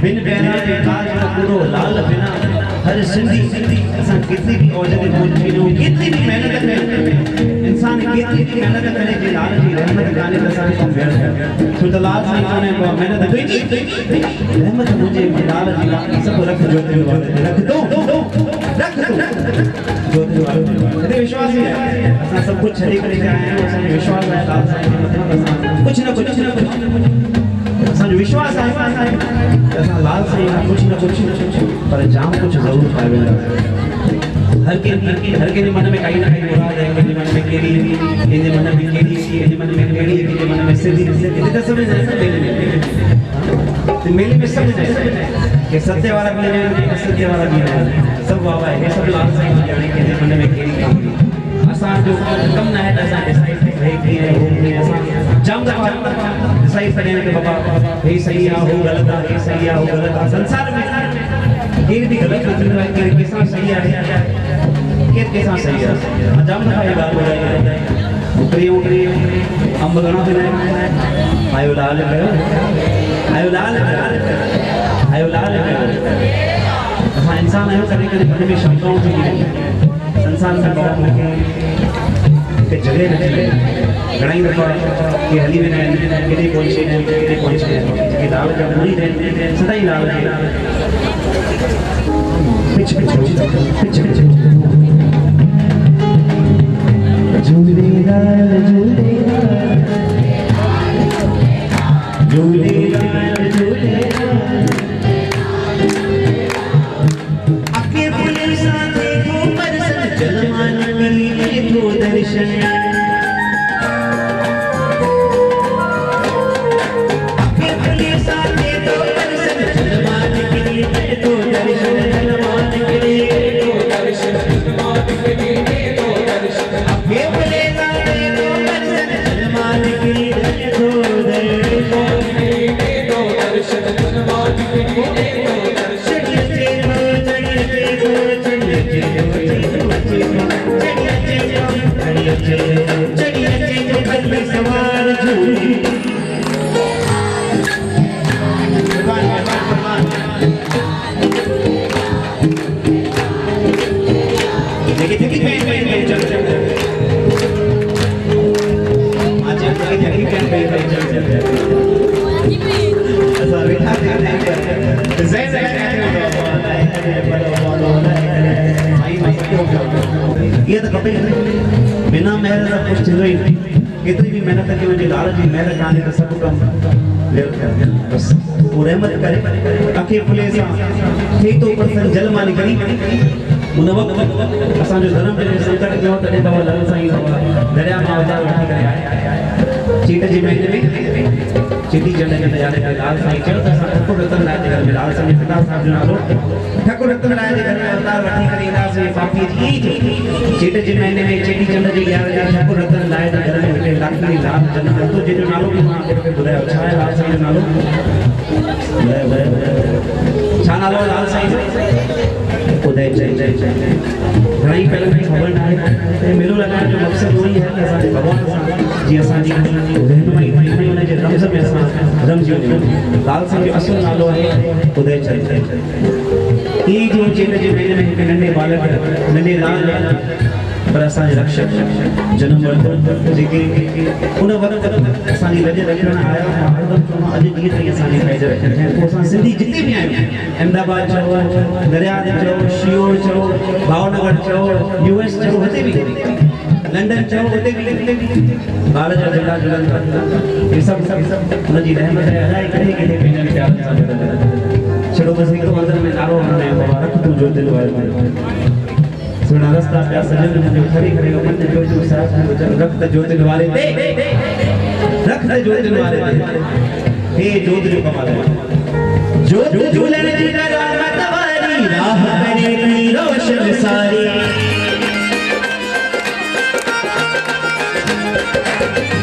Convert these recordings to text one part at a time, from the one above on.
बिन बहरा के काज न पूरो लाल बिना हर सिंधी असां कितनी भी औज ते पहुंची नो कितनी भी मेहनत करे इंसान कितनी भी मेहनत करे जे लाल जी रहमत काने त असां को भेण छो त लाल साईं कोने को मेहनत कई रहमत मुझे लाल जी बाकी सब रख जो रख दो जो ते विश्वास है असां सब कुछ छड़ी करे आए हैं असां विश्वास है लाल साईं मतलब असां कुछ न कुछ असां विश्वास है असां लाल साईं कुछ न कुछ पर जाम कुछ जरूर पाए वेंदा हर के मन में कहीं ना कहीं मुराद है के मन में केड़ी के मन में केड़ी के मन में केड़ी के मन में सिद्धि ये तो समझ तो मेले में समझ कि सत्य वाला भी है असत्य वाला भी है सब बाबा है सब लाल साईं जाने के मन में केड़ी काम असां जो कम ना है असां डिसाइड है कि है वो नहीं असां जाम दफा डिसाइड करें कि बाबा ये सही है वो गलत है ये सही है वो गलत है संसार में ये भी गलत नहीं है कि किसा सही है के किसा सही है जाम दफा ये बात हो रही है ऊपरी अंब गणा पे आयो लाल आयो लाल आयो लाल असां इंसान आयो कभी मन में शंकाओं थी संसार में बहुत लगे के जगह न घणाई दफ़ा कि हली वेंदा आहिनि केॾे पहुचे कि लाल जा मुड़ी रहनि सदाई लाल पिछ झूलेलाल झूलेलाल आके फूले साथे को परसन जलमान करी तो दर्शन आके फूले साथे को परसन जलमान करी तो दर्शन जलमान करी तो दर्शन जलमान करी तो दर्शन आके फूले साथे को परसन जलमान करी तो दर्शन जलमान करी तो दर्शन सवार झूली ये तो कभी बिना मेहर सब कुछ थींदो ही केतरी भी मेहनत के मुझे लाल जी मेहर काने तो सब कम बस वो रहमत करे अखे फुले सा थे तो परसन जल मानी करी उन वक्त असा जो धर्म जे संकट में तने बाबा लाल साईं दरिया में अवतार वठी करे चीट जी महीने में चीटी चंड के तैयारी करे लाल साईं चल त ठाकुर रतन लाल जे घर में लाल साईं पिता साहब जो नालो ठाकुर रतन लाल जे घर में अवतार वठी करे ईंदा से पापी जी चीट जी महीने में चीटी चंड जी यार ठाकुर रतन लाल जे घर में बेटे लाखनी लाल जन्म तो जे जो नालो भी मां के बुधायो छा है लाल साईं जो नालो छा नालो लाल साईं उदय जय घणी पहले में खबर ना है मेलो लगाने जो मकसद वही है कि असां भगवान जी असां जी रहनुमाई थी उन जे रमज़ में असां रमजी वञूं लाल साईं जो असुल नालो है उदय जय ई जो चेट जे महीने में हिकु नंढे बालक नंढे लाल पर असांजे रक्षक जन्म वरितो जेके उन वक़्तु असांजी लॼ रखण आया हरदम चवणो अॼु ॾींहं ताईं असांजी लॼ रखनि ऐं पोइ असां सिंधी जिते बि आहियूं अहमदाबाद चओ दरियाद चओ शियोर चओ भावनगर चओ US चओ हुते बि लंडन चओ हुते बि ॿार जा झंडा झुलनि इहे सभु हुनजी रहमत आहे अलाए कॾहिं कॾहिं पंहिंजनि प्यारनि सां गॾु छड़ो बसि हिकु मंदर में नारो हणंदा आहियूं बाबा रख तूं जो दिलि वारे सुना रास्ता प्या सजन जो खड़ी खड़ी मन जो जो साथ रक्त ज्योति वाले ते रक्त ज्योति वाले ते हे ज्योति जो कमाल है ज्योति झूलन जी रहमत वाली राह करे की रोशन सारी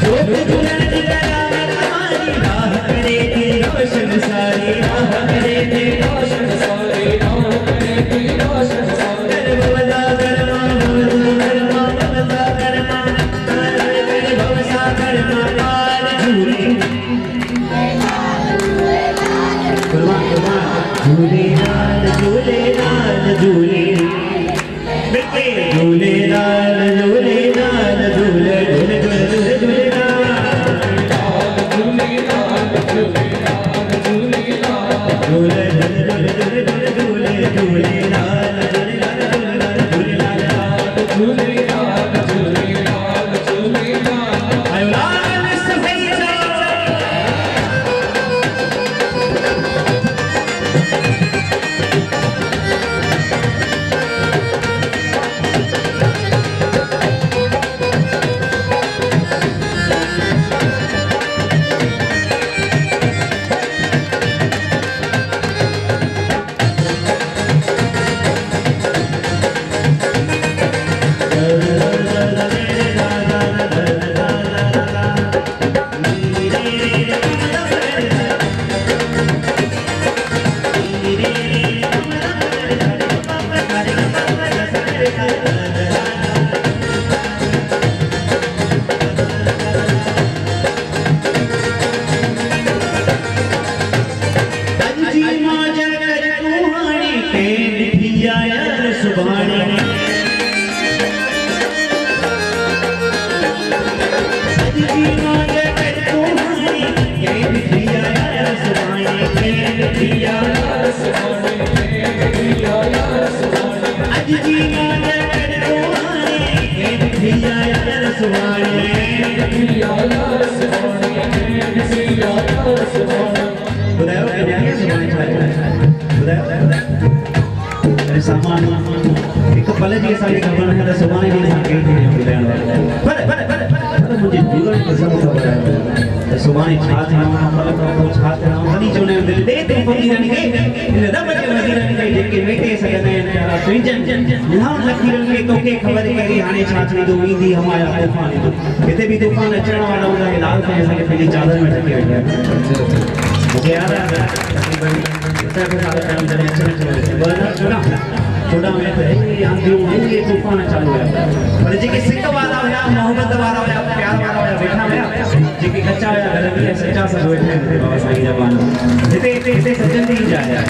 ज्योति झूलन जी रहमत वाली राह करे की रोशन सारी राह करे की रोशन सारी राह करे की रोशन सारी झूलेलाल झूले झूलेलाल झूलेलाल झूले झूले झूले झूले सामान एक पहले जी सारी खबर है तो सुभाणे जी सां कई थी ॿुधाइण पर मुंहिंजी जीवन कसम खबर आहे त सुभाणे छा थियणो आहे पल खां पोइ छा थियणो आहे वरी चवंदा आहियूं दिलि ॾे तूं फ़क़ीरनि खे हिन रब खे वज़ीरनि खे जेके वेठे सघंदा आहिनि प्यारा तुंहिंजनि निहार लकीरनि खे तोखे ख़बर कहिड़ी हाणे छा थींदो ईंदी हमारा तूफ़ान हिते बि तूफ़ान अचण वारा हूंदा हे लाल साईं असांखे पंहिंजी चादर में ढके वेठा मुझे याद है तकरीबन साल टाइम जॾहिं अचण 2014 में त आंधियूं ये तूफ़ान चालू हुया पर जेके सिक वारा हुया मोहब्बत वारा हुया प्यार वारा हुया वेठा हुया जेके कच्चा हुया घर में सच्चा सब वेठे आहिनि बाबा साईं जा पाण हिते सजन जी जाइ आहे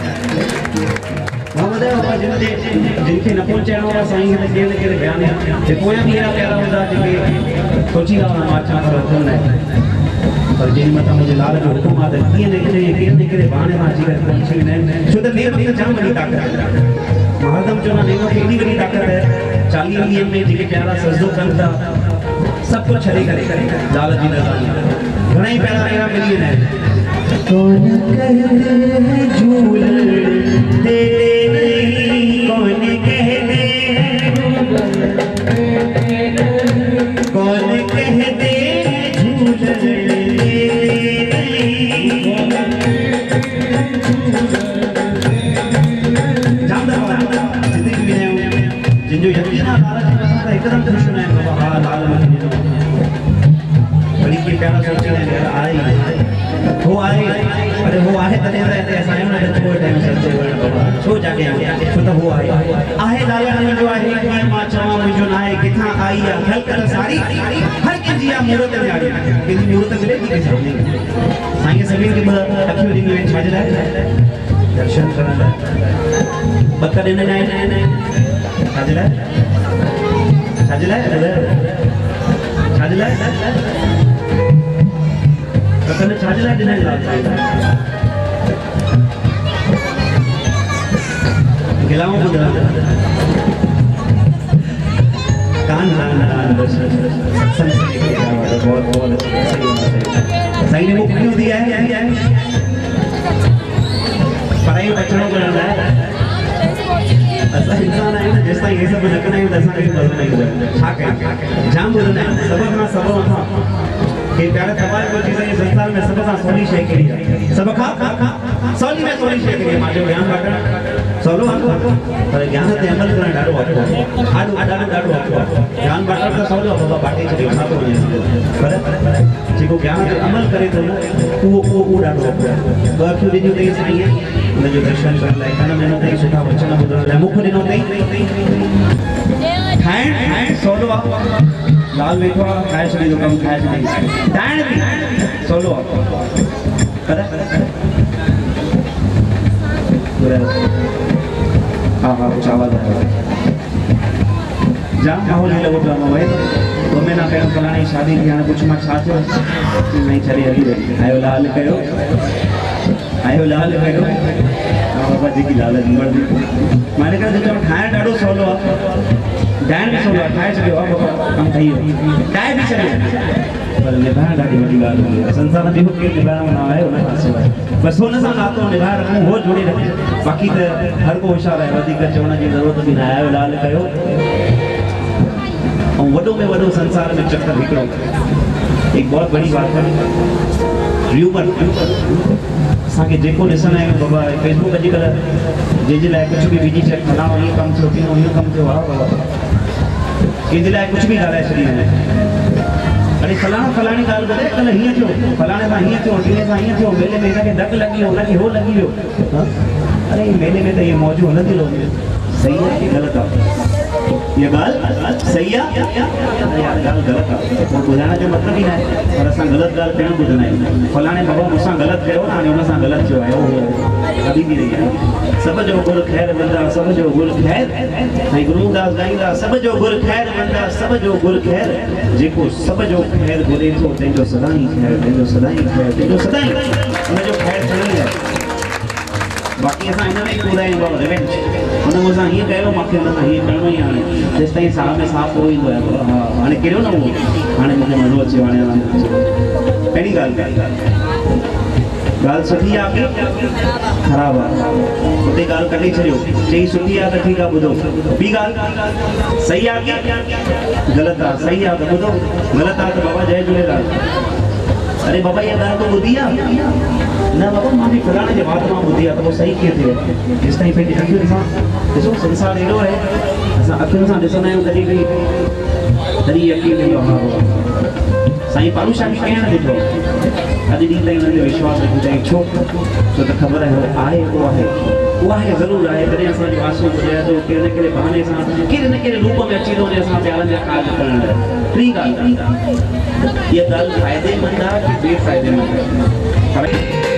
मोहम्मद बाबा जिनखे न पहुचाइणो आहे साईं खे केरु न केरु बयान जे पोयां बि अहिड़ा प्यारा हूंदा जेके सोचींदा हुआ मां छा पर हुकुम न पर जिन मत मुझे लाल जो हुकुम आ त कीअं न केरे बहाने मां अची करे पहुची वेंदा आहिनि छो त नेम जाम वॾी ताक़त आहे हरदम चवंदा नेम खे एॾी वॾी ताक़त आहे 40 ॾींहंनि में जेके प्यारा सजदो कनि था सभु कुझु छॾे करे लाल जी नज़ार घणेई प्यारा अहिड़ा मिली वेंदा आहिनि कौन कहते हैं झूल तेरे नहीं कौन कहते कौन कहते जो यकीन एकदम खुश होना है बाबा लाल बड़ी के प्यारा सोचने आई वो आए अरे वो आए तने रहते ऐसा है ना तो कोई टाइम से बाबा छो जाके छो तो वो आए लाल जो आहे कि मां चवा मुझो ना है किथा आई है हल कर सारी हर के जिया मूरत में आई कि मूरत मिले थी कैसे साईं सभी के अखियों दी में छाजला दर्शन करना बकर ने ने छाजला छाजला छाजला बकर छाजला दिने गिलाओ बुदरा कान कान बस संस्कृति के बहुत सही ने मुक्ति दिया है पढ़ाई बच्चों को रहना है ऐसा इंसान है ना जैसा ये सब रखना है वैसा कहीं बदल नहीं हुआ छा कहीं जाम बोलना है सबक ना सबक था कि प्यारे तबार को चीज़ें इस संसार में सबक ना सोनी शेख के लिए सबक सोनी में सोनी शेख के लिए माजो ज्ञान बांटना सोलो आपको पर ज्ञान ते अमल करना डालो आपको डालो आपको ज्ञान बांटना तो सोलो बाबा बाटे चले ना तो पर जिको ज्ञान ते अमल करे तो वो डालो आपको बाकी दिन जो ते सही है उन जो दर्शन कर लाए कन में ते सुठा वचन बुधण लाए मुख दिनो ते खाए सोलो लाल वेठो खाए छड़ी जो कम खाए छड़ी टाइम भी सोलो पर हाँ हाँ कुछ आवाज़ आया जाम माहौल ही लॻो पियो आहे भाई 2 महीना पहिरियों फलाणे जी शादी थी हाणे कुझु मां छा थियो नहीं छॾे हली वई आयो लाल कयो बाबा जी की लालच मर्दी मां इन करे चवां ठाहिण ॾाढो सवलो आहे ॻाइण बि सवलो आहे ठाहे छॾियो आहे बाबा कमु ठही वियो ठाहे बि छॾियो पर निभाइण ॾाढी वॾी ॻाल्हि हूंदी आहे संसार में ॿियो केरु निभाइण न आहे उन खां सवाइ बसि हुन सां नातो निभाए रखूं उहो जोड़े रखे बाक़ी त हर को होशियारु आहे वधीक चवण जी ज़रूरत बि न आहे आयो लाल कयो ऐं वॾो में वॾो संसार में चक्कर हिकिड़ो एक बहुत बड़ी बात है र्यूमर असांखे जेको ॾिसंदा आहियूं बाबा फेसबुक अॼुकल्ह जंहिंजे लाइ कुझु बि विझी छॾ फलाणो इहो कमु थियो कीअं इहो कमु थियो आहे बाबा कंहिंजे लाइ कुझु बि ॻाल्हाए छॾींदा आहिनि अरे फलाणो फलाणी ॻाल्हि ॿुधाए कल्ह हीअं थियो फलाणे सां हीअं थियो टीने सां हीअं थियो मेले में हिनखे धकु लॻी वियो हुनखे हो लॻी वियो अरे मेले में त इहे मौजूं हलंदियूं रहंदियूं सही आहे कि ग़लति आहे ये ॻाल्हि सही आहे यार ॻाल्हि ग़लति आहे पोइ ॿुधाइण जो मतिलबु ई न आहे पर असां ग़लति ॻाल्हि पहिरियों ॿुधंदा आहियूं फलाणे बाबा मूंसां ग़लति कयो न हाणे हुन सां ग़लति थियो आहे कभी बि नहीं आहे सब जो गुरु ख़ैर बंदा सब जो गुरु ख़ैर साईं गुरूदास ॻाईंदा सब जो गुरु ख़ैर बंदा सब जो गुरु ख़ैर जेको सब जो ख़ैर घुरे थो तंहिंजो सदाई ख़ैर तंहिंजो सदाई ख़ैर तंहिंजो सदाई हुनजो ख़ैर खणंदी आहे बाक़ी असां हिन में ई ॿुधायूं आहियूं बाबा रिवेंज हुन मूंसां हीअं कयो मूंखे हुन सां हीअं करिणो ई हाणे जेसि ताईं साह में साह पोइ ईंदो आहे बाबा हा हाणे किरियो न उहो हाणे मूंखे मज़ो अचे हाणे पहिरीं ॻाल्हि सुठी आहे की ख़राबु आहे उते ॻाल्हि कढी छॾियो चई सुठी आहे त ठीकु आहे ॿुधो ॿी ॻाल्हि सही आहे की ग़लति आहे सही आहे त ॿुधो ग़लति आहे त बाबा जय झूलेलाल अरे बाबा इहा ॻाल्हि तो ॿुधी आहे न बाबा मां बि फलाणे जे बात मां ॿुधी आहे त पोइ सही कीअं थियो जेसि ताईं पंहिंजी अखियुनि सां ॾिसो संसार अहिड़ो आहे असां अखियुनि सां ॾिसंदा आहियूं तॾहिं यकीन ईंदो आहे हा साईं पारूशाह बि कंहिं न ॾिठो अॼु ॾींहुं ताईं हुननि जो विश्वास रखूं ताईं छो छो त ख़बर आहे उहो आहे ज़रूरु आहे तॾहिं असांजो आसूं ॿुधाए थो कहिड़े न कहिड़े बहाने सां कहिड़े न कहिड़े रूप में अची थो वञे असां प्यारनि जा कार्य करण लाइ टी ॻाल्हि इहा ॻाल्हि फ़ाइदेमंद आहे कि बेफ़ाइदेमंद आहे